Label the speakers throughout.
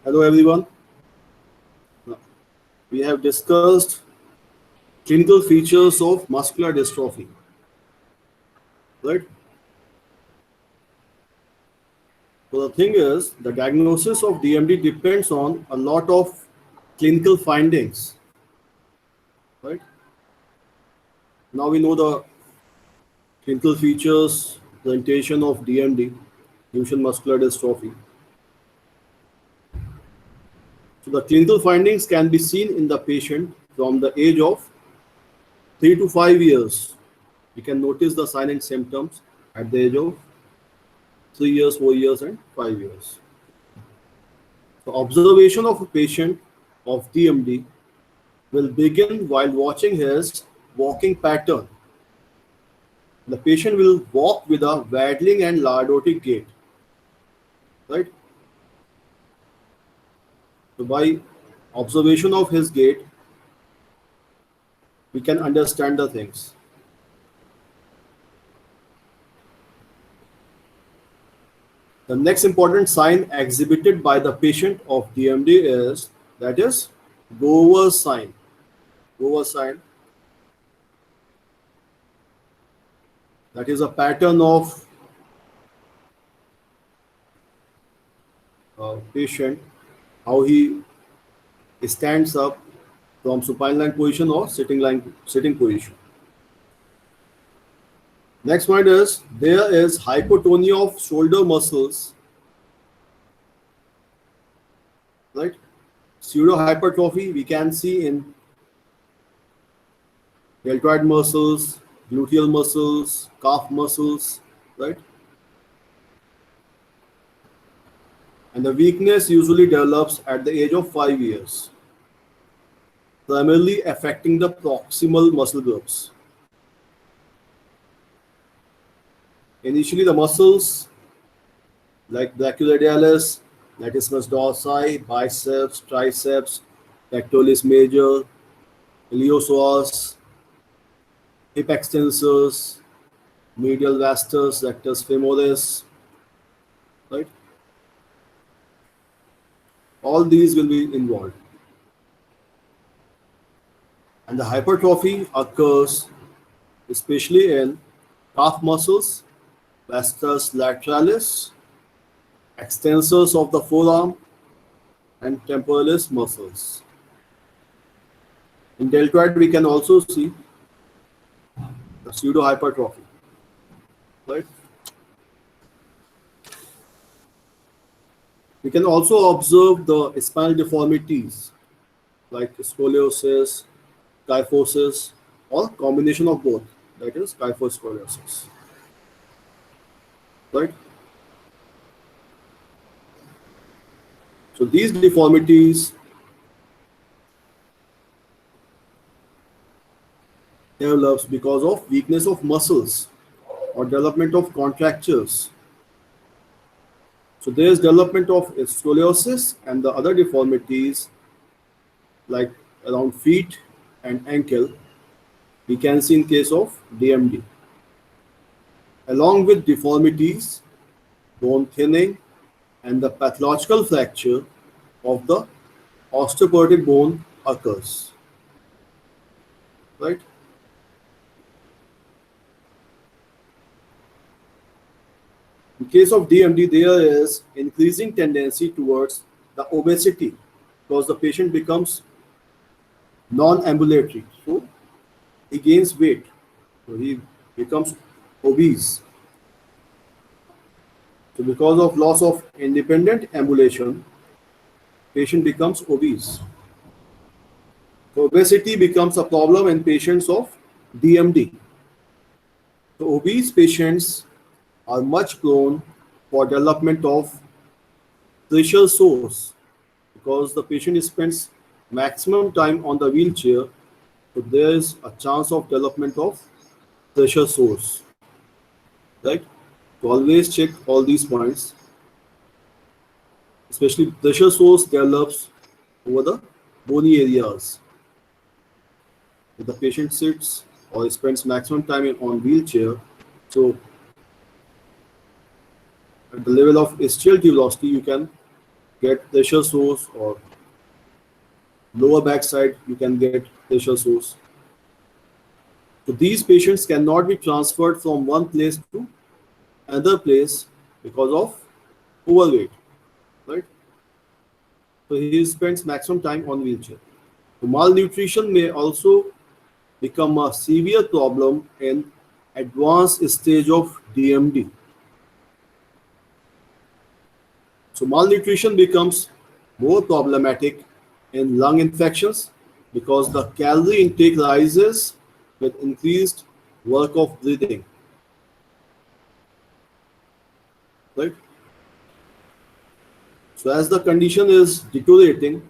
Speaker 1: Hello everyone. We have discussed clinical features of muscular dystrophy, right? So the thing is, the diagnosis of DMD depends on a lot of clinical findings, right? Now we know the clinical features, presentation of DMD, Duchenne muscular dystrophy. So the clinical findings can be seen in the patient from the age of 3 to 5 years. We can notice the sign and symptoms at the age of 3 years, 4 years, and 5 years. The observation of a patient of DMD will begin while watching his walking pattern. The patient will walk with a waddling and lordotic gait, right? So by observation of his gait, we can understand the things. The next important sign exhibited by the patient of DMD is that is Gover's sign. Gover's sign. That is a pattern of patient, how he stands up from supine lying position or sitting position. Next point is there is hypotonia of shoulder muscles, right? Pseudo hypertrophy we can see in deltoid muscles, gluteal muscles, calf muscles, right? And the weakness usually develops at the age of 5 years, primarily affecting the proximal muscle groups. Initially, the muscles like brachioradialis, latissimus dorsi, biceps, triceps, pectoralis major, iliopsoas, hip extensors, medial vastus, rectus femoris, right? All these will be involved. And the hypertrophy occurs especially in calf muscles, vastus lateralis, extensors of the forearm, and temporalis muscles. In deltoid, we can also see the pseudo hypertrophy, right? We can also observe the spinal deformities like scoliosis, kyphosis, or combination of both, that is kyphoscoliosis, right? So these deformities develops because of weakness of muscles or development of contractures. So there is development of scoliosis and the other deformities like around feet and ankle we can see in case of DMD. Along with deformities, bone thinning, and the pathological fracture of the osteoporotic bone occurs, right? In case of DMD, there is increasing tendency towards the obesity because the patient becomes non-ambulatory. So he gains weight. So he becomes obese. So because of loss of independent ambulation, patient becomes obese. So obesity becomes a problem in patients of DMD. So obese patients are much prone for development of pressure sores because the patient spends maximum time on the wheelchair, so there is a chance of development of pressure sores, right? So always check all these points, especially pressure sores develops over the bony areas. If the patient sits or spends maximum time on wheelchair, so at the level of ischial tuberosity, you can get pressure sores, or lower backside you can get pressure sores. So these patients cannot be transferred from one place to another place because of overweight, right? So he spends maximum time on wheelchair. So malnutrition may also become a severe problem in advanced stage of DMD. So malnutrition becomes more problematic in lung infections because the calorie intake rises with increased work of breathing, right? So as the condition is deteriorating,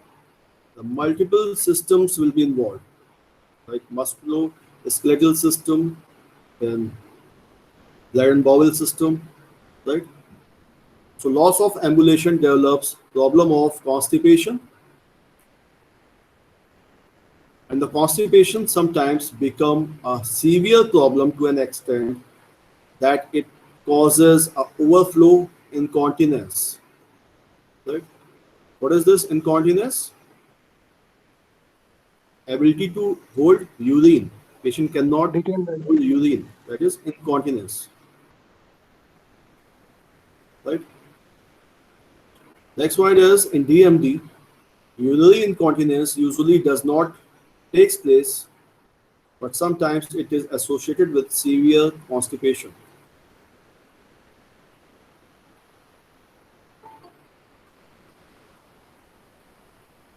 Speaker 1: the multiple systems will be involved, like musculoskeletal system, then blood and bowel system, right? So loss of ambulation develops problem of constipation, and the constipation sometimes become a severe problem to an extent that it causes a overflow incontinence, right? What is this incontinence? Ability to hold urine. Patient cannot
Speaker 2: Detail.
Speaker 1: hold urine. That is incontinence, right? Next one is in DMD, urinary incontinence usually does not takes place, but sometimes it is associated with severe constipation.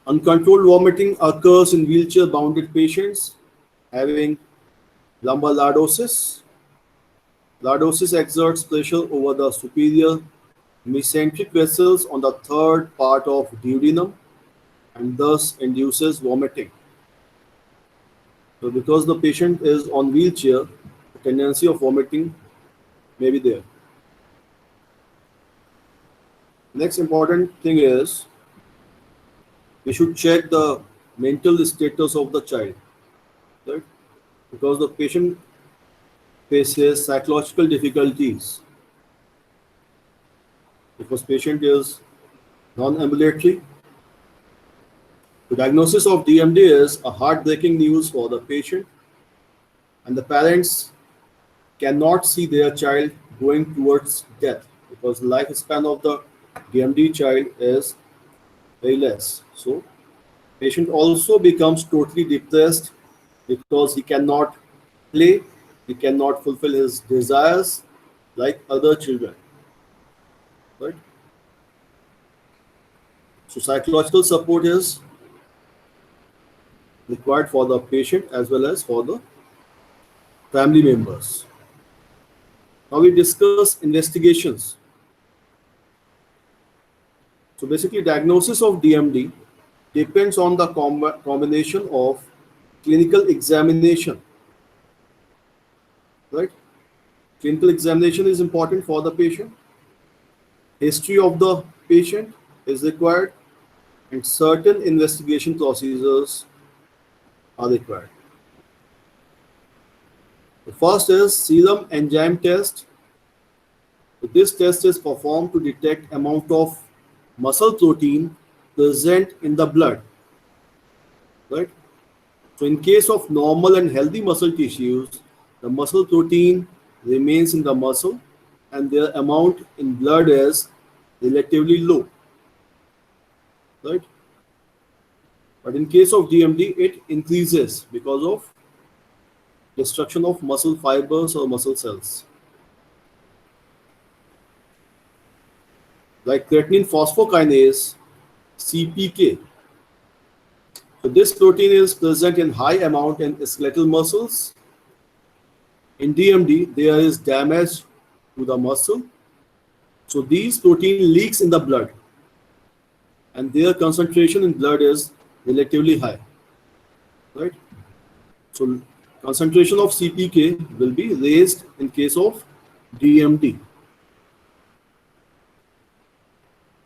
Speaker 1: Uncontrolled vomiting occurs in wheelchair-bounded patients having lumbar lordosis. Lordosis exerts pressure over the superior mesenteric vessels on the third part of duodenum and thus induces vomiting. So because the patient is on wheelchair, the tendency of vomiting may be there. Next important thing is we should check the mental status of the child, right? Because the patient faces psychological difficulties. Because patient is non-ambulatory, the diagnosis of DMD is a heartbreaking news for the patient, and the parents cannot see their child going towards death because the lifespan of the DMD child is very less. So patient also becomes totally depressed because he cannot play, he cannot fulfill his desires like other children, right? So psychological support is required for the patient as well as for the family members. Now we discuss investigations. So basically diagnosis of DMD depends on the combination of clinical examination, right? Clinical examination is important for the patient. History of the patient is required, and certain investigation procedures are required. The first is serum enzyme test. So this test is performed to detect amount of muscle protein present in the blood, right? So in case of normal and healthy muscle tissues, the muscle protein remains in the muscle and their amount in blood is relatively low, right? But in case of DMD, it increases because of destruction of muscle fibers or muscle cells. Like creatine phosphokinase, CPK. So this protein is present in high amount in skeletal muscles. In DMD, there is damage to the muscle. So these protein leaks in the blood and their concentration in blood is relatively high, right? So concentration of CPK will be raised in case of DMD.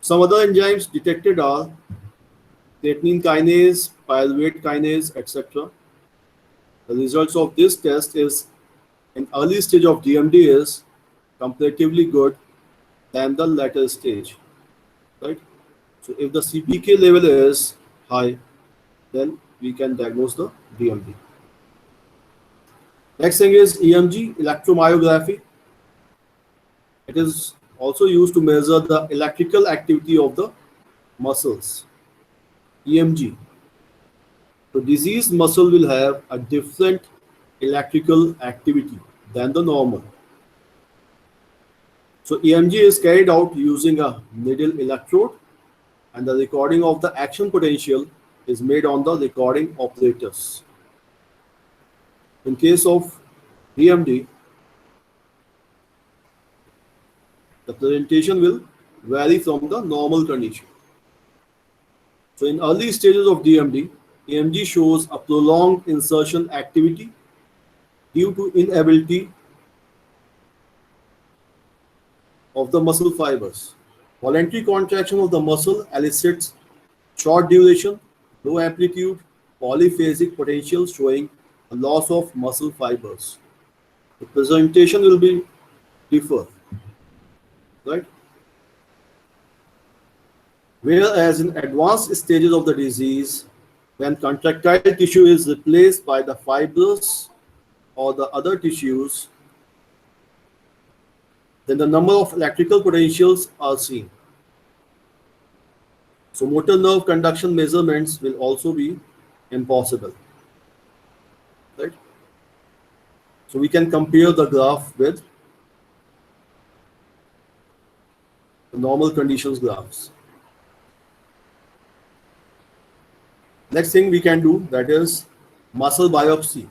Speaker 1: Some other enzymes detected are creatine kinase, pyruvate kinase, etc. The results of this test is in early stage of DMD is comparatively good than the later stage, right? So if the CPK level is high, then we can diagnose the DMD. Next thing is EMG, electromyography. It is also used to measure the electrical activity of the muscles. EMG. The diseased muscle will have a different electrical activity than the normal. So EMG is carried out using a needle electrode, and the recording of the action potential is made on the recording apparatus. In case of DMD, the presentation will vary from the normal condition. So in early stages of DMD, EMG shows a prolonged insertion activity due to inability of the muscle fibers. Voluntary contraction of the muscle elicits short duration, low amplitude, polyphasic potential showing a loss of muscle fibers. The presentation will be differ, right? Whereas in advanced stages of the disease, when contractile tissue is replaced by the fibrous or the other tissues, then the number of electrical potentials are seen. So motor nerve conduction measurements will also be impossible, right? So we can compare the graph with the normal conditions graphs. Next thing we can do, that is muscle biopsy.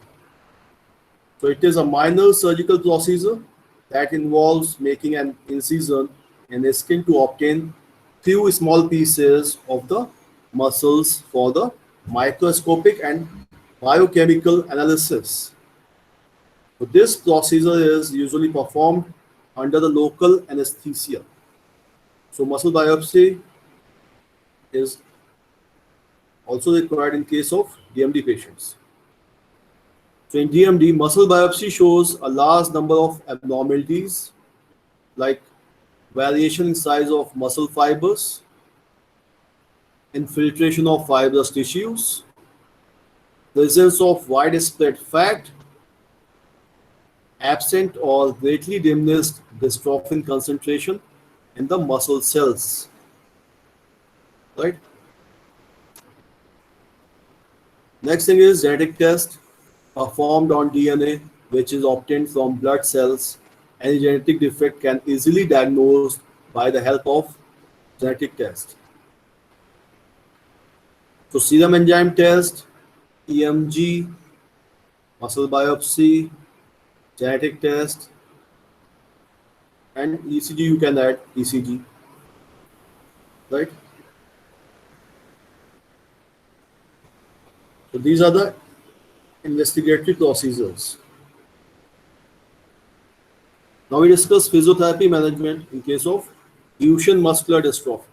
Speaker 1: So it is a minor surgical procedure that involves making an incision in the skin to obtain few small pieces of the muscles for the microscopic and biochemical analysis. So this procedure is usually performed under the local anesthesia. So muscle biopsy is also required in case of DMD patients. So in DMD, muscle biopsy shows a large number of abnormalities like variation in size of muscle fibers, infiltration of fibrous tissues, presence of widespread fat, absent or greatly diminished dystrophin concentration in the muscle cells, right? Next thing is genetic test performed on DNA, which is obtained from blood cells. Any genetic defect can easily diagnosed by the help of genetic test. So serum enzyme test, EMG, muscle biopsy, genetic test, and ECG you can add ECG, right? So these are the investigatory procedures. Now we discuss physiotherapy management in case of Duchenne muscular dystrophy.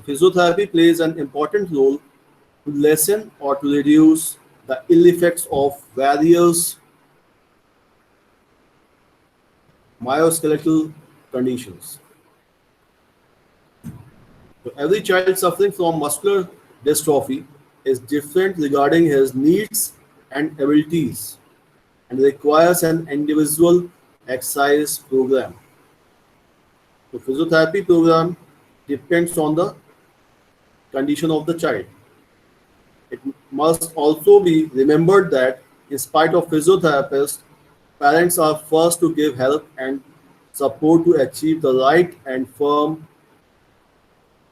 Speaker 1: Physiotherapy plays an important role to lessen or to reduce the ill effects of various musculoskeletal conditions. So every child suffering from muscular dystrophy is different regarding his needs and abilities and requires an individual exercise program. The physiotherapy program depends on the condition of the child. It must also be remembered that in spite of physiotherapists, parents are first to give help and support to achieve the right and firm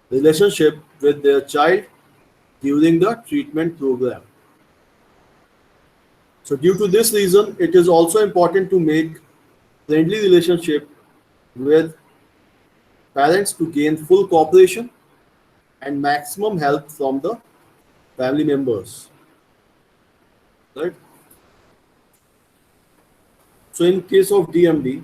Speaker 1: relationship with their child during the treatment program. So due to this reason, it is also important to make friendly relationship with parents to gain full cooperation and maximum help from the family members, right? So in case of DMD,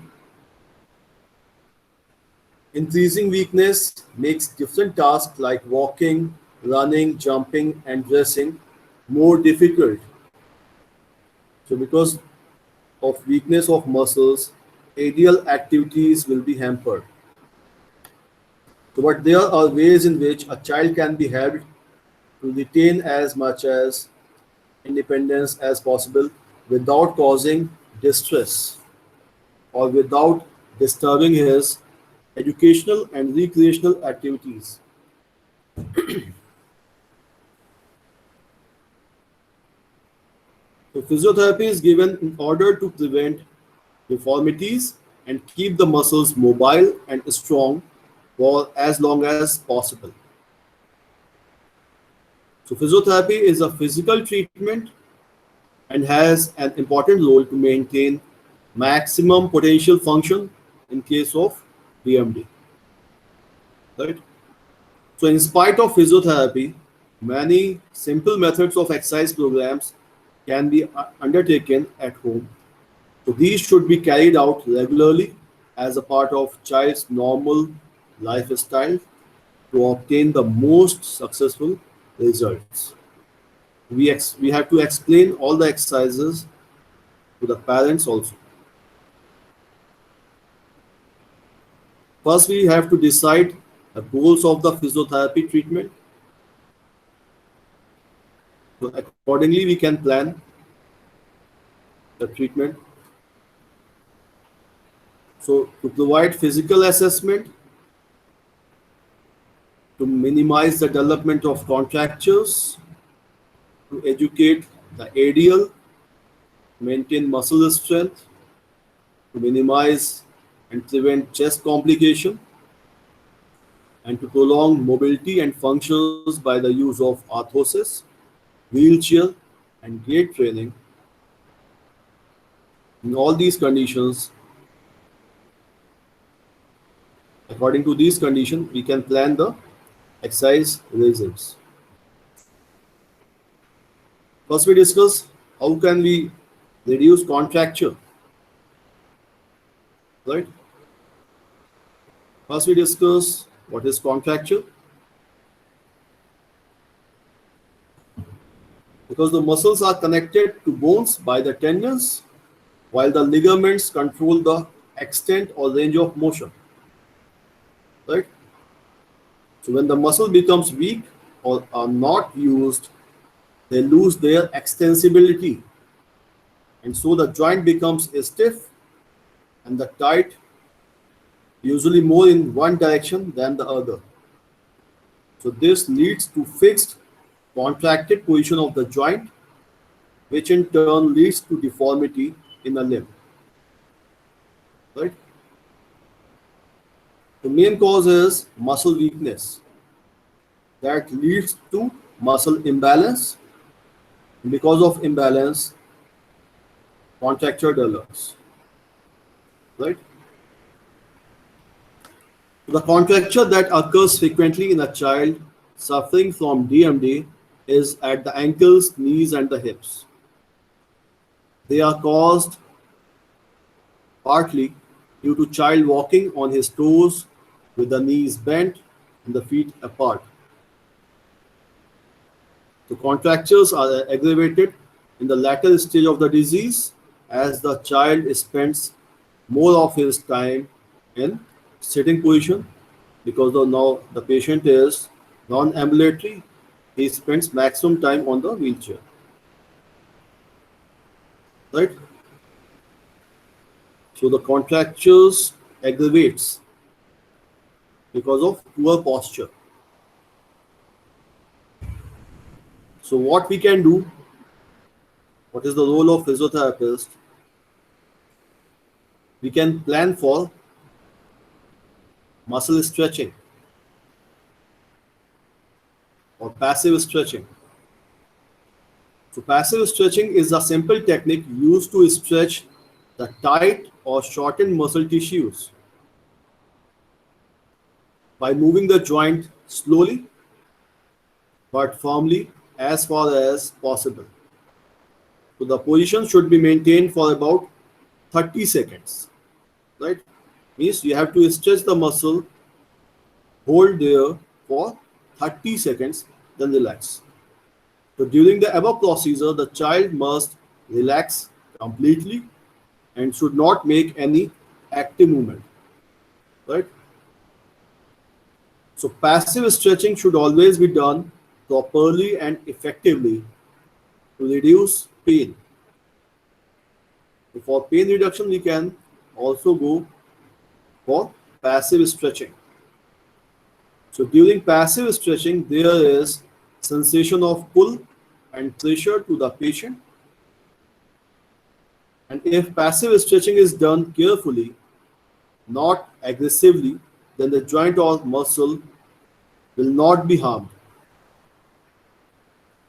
Speaker 1: increasing weakness makes different tasks like walking, running, jumping, and dressing more difficult. So because of weakness of muscles, aerial activities will be hampered. So, but there are ways in which a child can be helped to retain as much as independence as possible without causing distress or without disturbing his educational and recreational activities. So physiotherapy is given in order to prevent deformities and keep the muscles mobile and strong for as long as possible. So physiotherapy is a physical treatment and has an important role to maintain maximum potential function in case of DMD. Right? So in spite of physiotherapy, many simple methods of exercise programs can be undertaken at home. So these should be carried out regularly as a part of child's normal lifestyle to obtain the most successful results. We have to explain all the exercises to the parents also. First, we have to decide the goals of the physiotherapy treatment. So accordingly, we can plan the treatment. So to provide physical assessment, to minimize the development of contractures, to educate the ADL, maintain muscle strength, to minimize and prevent chest complication, and to prolong mobility and functions by the use of orthosis, wheelchair, and gait training. In all these conditions, according to these conditions, we can plan the exercise regimes. First, we discuss how can we reduce contracture. Right? First, we discuss what is contracture. Because the muscles are connected to bones by the tendons, while the ligaments control the extent or range of motion. Right? So when the muscle becomes weak or are not used, they lose their extensibility. And so the joint becomes stiff and the tight, usually more in one direction than the other. So this leads to fixed, contracted position of the joint, which in turn leads to deformity in a limb. Right? The main cause is muscle weakness that leads to muscle imbalance. Because of imbalance, contracture develops. Right? The contracture that occurs frequently in a child suffering from DMD is at the ankles, knees, and the hips. They are caused partly due to child walking on his toes with the knees bent and the feet apart. The contractures are aggravated in the latter stage of the disease as the child spends more of his time in sitting position because now the patient is non-ambulatory. He spends maximum time on the wheelchair. Right? So the contractures aggravates because of poor posture. So what we can do, what is the role of physiotherapist? We can plan for muscle stretching or passive stretching. So passive stretching is a simple technique used to stretch the tight or shortened muscle tissues by moving the joint slowly but firmly as far as possible. So the position should be maintained for about 30 seconds. Right? Means you have to stretch the muscle, hold there for 30 seconds, then relax. So during the above procedure, the child must relax completely and should not make any active movement. Right? So passive stretching should always be done properly and effectively to reduce pain. So for pain reduction, we can also go for passive stretching. So during passive stretching, there is sensation of pull and pressure to the patient. And if passive stretching is done carefully, not aggressively, then the joint or muscle will not be harmed.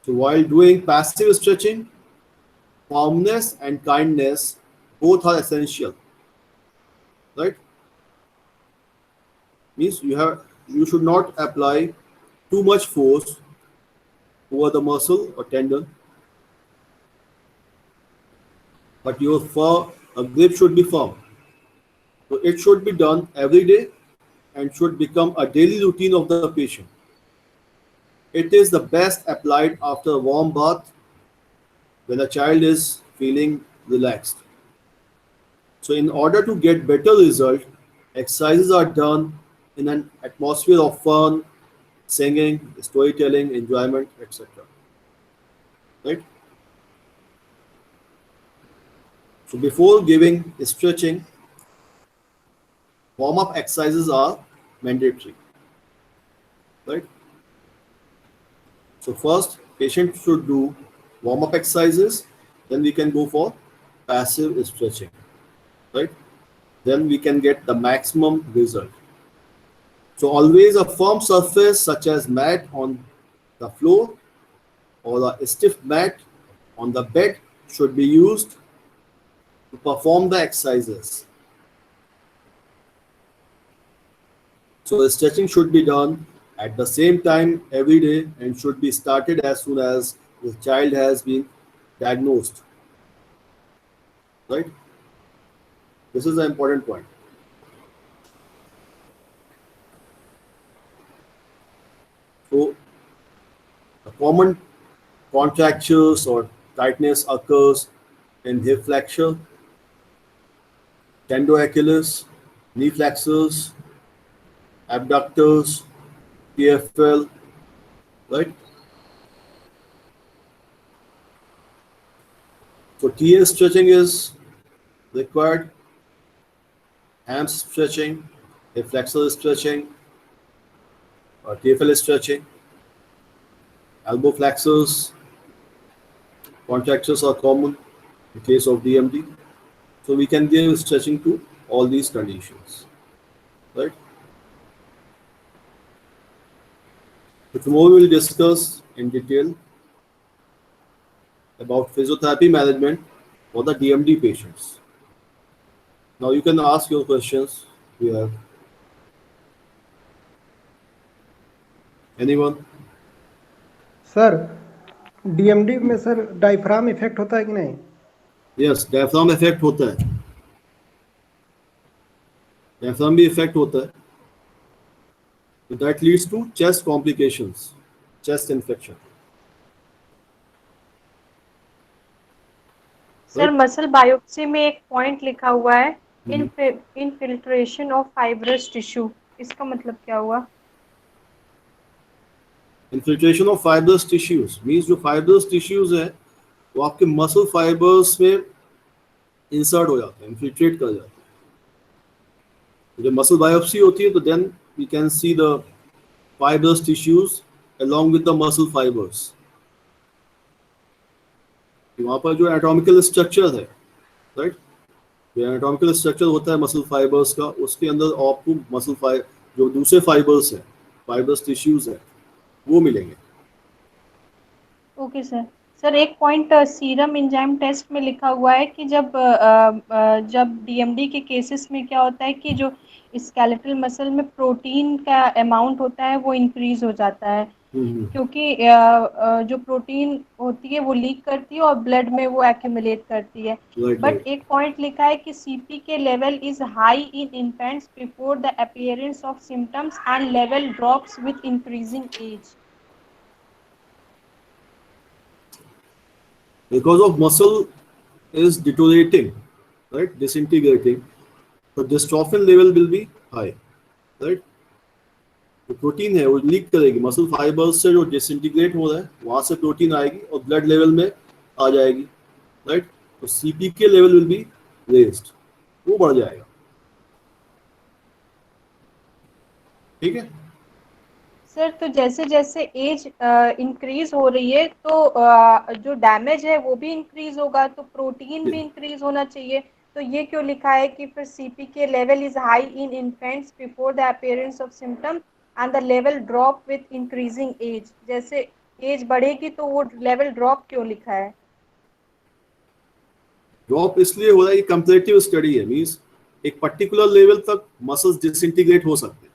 Speaker 1: So while doing passive stretching, firmness and kindness both are essential, right? Means you should not apply too much force over the muscle or tendon, but your grip should be firm. So it should be done every day and should become a daily routine of the patient. It is the best applied after a warm bath when a child is feeling relaxed. So in order to get better result, exercises are done in an atmosphere of fun, singing, storytelling, enjoyment, etc. Right? So before giving stretching, warm-up exercises are mandatory. Right? So first, patient should do warm-up exercises, then we can go for passive stretching. Right? Then we can get the maximum result. So always a firm surface such as mat on the floor or a stiff mat on the bed should be used to perform the exercises. So the stretching should be done at the same time every day and should be started as soon as the child has been diagnosed. Right? This is the important point. So a common contractures or tightness occurs in hip flexor, tendo Achilles, knee flexors, abductors, TFL, right? So TA stretching is required, ham stretching, hip flexor stretching, or TFL stretching, elbow flexors, contractures are common in case of DMD. So we can give stretching to all these conditions, right? So tomorrow we will discuss in detail about physiotherapy management for the DMD patients. Now you can ask your questions. We have anyone?
Speaker 2: Sir DMD में sir diaphragm effect होता है कि नहीं?
Speaker 1: Yes, diaphragm effect होता है. Diaphragm भी effect होता है. So that leads to chest complications, chest infection.
Speaker 3: Sir
Speaker 1: Right?
Speaker 3: Muscle biopsy में एक पॉइंट लिखा हुआ है इनफिल्ट्रेशन ऑफ फाइब्रस टिश्यू, इसका मतलब क्या हुआ?
Speaker 1: Infiltration of fibrous tissues means जो fibrous tissues है वो आपके मसल फाइबर्स में इंसर्ट हो जाते हैं, इन्फिल्ट्रेट कर जाते हैं. जब मसल बायोप्सी होती है तो then we can see the fibrous tissues along with the muscle fibers. वहाँ पर जो एनाटॉमिकल स्ट्रक्चर है, राइट, जो एनाटॉमिकल स्ट्रक्चर होता है मसल फाइबर्स का, उसके अंदर आपको मसल जो दूसरे फाइबर्स हैं, फाइबर्स टिश्यूज हैं, वो मिलेंगे.
Speaker 3: Okay sir. सर एक पॉइंट सीरम एंजाइम टेस्ट में लिखा हुआ है कि जब डीएमडी के केसेस में क्या होता है कि जो स्केलेटल मसल में प्रोटीन का अमाउंट होता है वो इंक्रीज हो जाता है, क्योंकि जो प्रोटीन होती है वो लीक करती है और ब्लड में वो एक्यूमुलेट करती है. बट एक पॉइंट लिखा है कि सीपी के level is high in infants before the appearance of symptoms and level drops with increasing age.
Speaker 1: Because of muscle is deteriorating, right, disintegrating, so dystrophin level will be high, right. जो protein है वो leak करेगी, muscle fibres से जो disintegrate हो रहा है वहां से प्रोटीन आएगी और ब्लड लेवल में आ जाएगी, राइट। तो CPK level will be raised, वो बढ़ जाएगा, ठीक है।
Speaker 3: सर तो जैसे जैसे एज इंक्रीज हो रही है तो जो डैमेज है वो भी इंक्रीज होगा, तो प्रोटीन भी इंक्रीज होना चाहिए। तो ये क्यों लिखा है कि फिर CPK level is high in infants before the appearance of symptom and the level drop with increasing age? जैसे एज बढ़ेगी तो वो लेवल ड्रॉप क्यों लिखा है?
Speaker 1: ड्रॉप इसलिए हो रहा है कि कंपैरेटिव स्टडी है, मींस एक पर्टिकुलर लेवल तक मसल्स डिसइंटीग्रेट हो सकते हैं,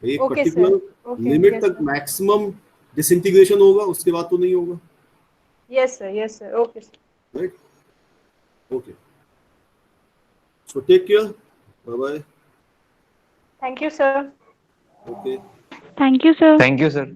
Speaker 1: एक
Speaker 3: okay sir,
Speaker 1: particular
Speaker 3: okay,
Speaker 1: limit
Speaker 3: yes
Speaker 1: तक
Speaker 3: सर,
Speaker 1: मैक्सिमम डिसइंटीग्रेशन होगा, उसके बाद तो नहीं होगा,
Speaker 3: yes sir, okay sir.
Speaker 1: Right. Okay, so take care, bye bye.
Speaker 3: Thank you sir.
Speaker 1: Okay.
Speaker 4: Thank you, sir.
Speaker 5: Thank you, sir.